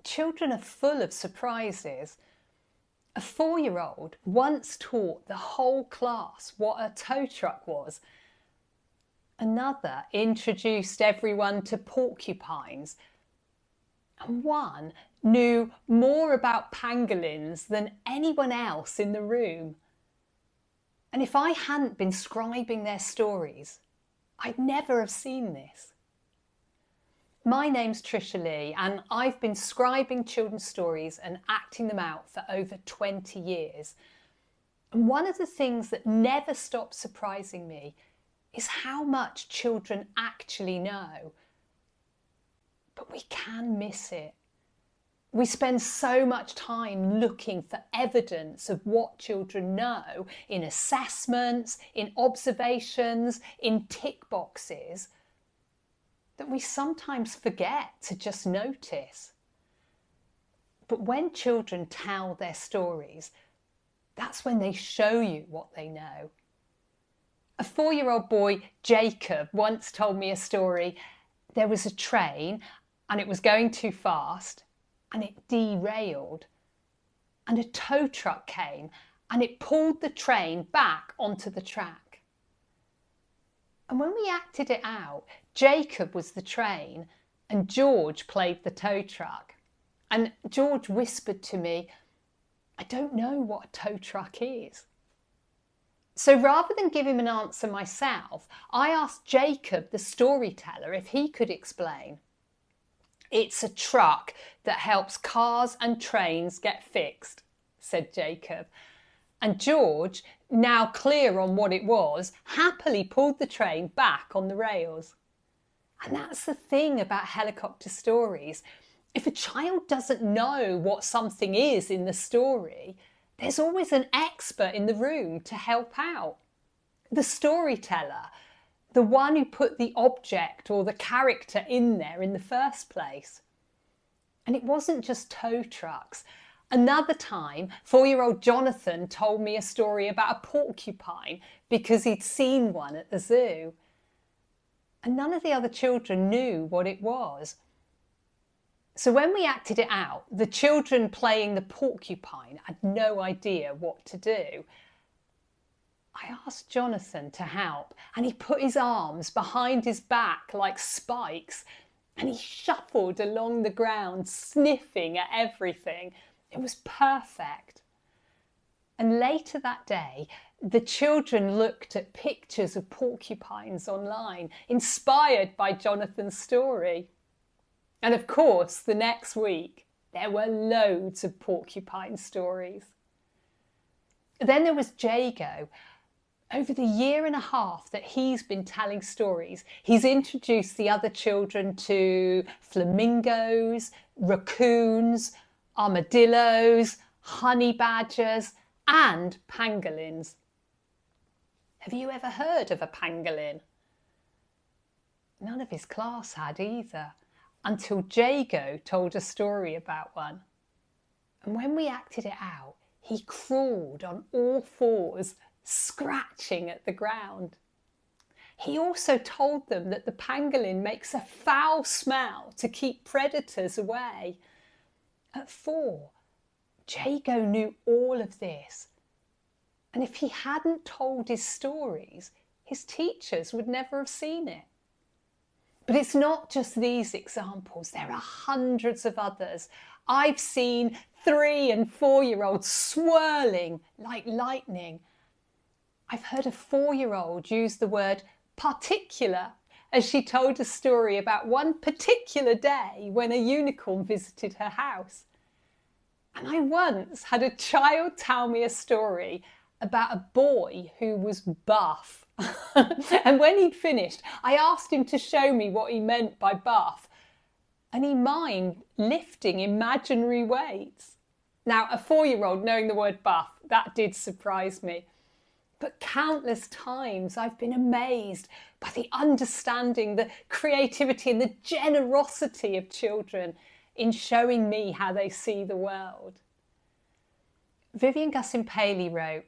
Children are full of surprises. A 4-year-old once taught the whole class what a tow truck was. Another introduced everyone to porcupines. And one knew more about pangolins than anyone else in the room. And if I hadn't been scribing their stories, I'd never have seen this. My name's Trisha Lee, and I've been scribing children's stories and acting them out for over 20 years. And one of the things that never stops surprising me is how much children actually know. But we can miss it. We spend so much time looking for evidence of what children know in assessments, in observations, in tick boxes, that we sometimes forget to just notice. But when children tell their stories, that's when they show you what they know. A 4-year-old boy, Jacob, once told me a story. There was a train and it was going too fast and it derailed. And a tow truck came and it pulled the train back onto the track. And when we acted it out, Jacob was the train and George played the tow truck. And George whispered to me, "I don't know what a tow truck is." So rather than give him an answer myself, I asked Jacob, the storyteller, if he could explain. "It's a truck that helps cars and trains get fixed," said Jacob. And George, now clear on what it was, happily pulled the train back on the rails. And that's the thing about helicopter stories. If a child doesn't know what something is in the story, there's always an expert in the room to help out. The storyteller, the one who put the object or the character in there in the first place. And it wasn't just tow trucks. Another time, 4-year-old Jonathan told me a story about a porcupine because he'd seen one at the zoo. And none of the other children knew what it was. So when we acted it out, the children playing the porcupine had no idea what to do. I asked Jonathan to help, and he put his arms behind his back like spikes, and he shuffled along the ground, sniffing at everything. It was perfect. And later that day, the children looked at pictures of porcupines online, inspired by Jonathan's story. And of course, the next week, there were loads of porcupine stories. Then there was Jago. Over the 1.5 years that he's been telling stories, he's introduced the other children to flamingos, raccoons, armadillos, honey badgers, and pangolins. Have you ever heard of a pangolin? None of his class had either, until Jago told a story about one. And when we acted it out, he crawled on all fours, scratching at the ground. He also told them that the pangolin makes a foul smell to keep predators away. At 4, Jago knew all of this. And if he hadn't told his stories, his teachers would never have seen it. But it's not just these examples. There are hundreds of others. I've seen 3- and 4-year-olds swirling like lightning. I've heard a 4-year-old use the word particular as she told a story about one particular day when a unicorn visited her house. And I once had a child tell me a story about a boy who was buff. And when he'd finished, I asked him to show me what he meant by buff. And he mimed lifting imaginary weights. Now, a 4-year-old knowing the word buff, that did surprise me. But countless times I've been amazed by the understanding, the creativity and the generosity of children in showing me how they see the world. Vivian Gussin-Paley wrote,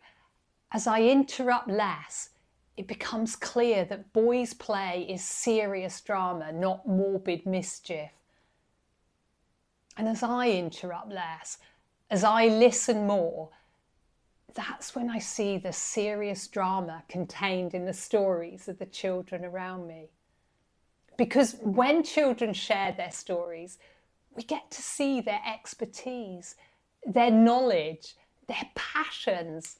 "As I interrupt less, it becomes clear that boys' play is serious drama, not morbid mischief." And as I interrupt less, as I listen more, that's when I see the serious drama contained in the stories of the children around me. Because when children share their stories, we get to see their expertise, their knowledge, their passions.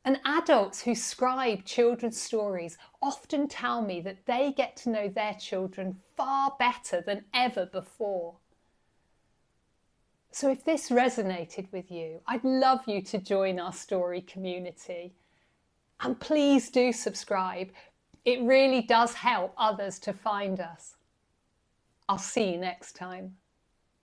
And adults who scribe children's stories often tell me that they get to know their children far better than ever before. So if this resonated with you, I'd love you to join our story community. And please do subscribe. It really does help others to find us. I'll see you next time.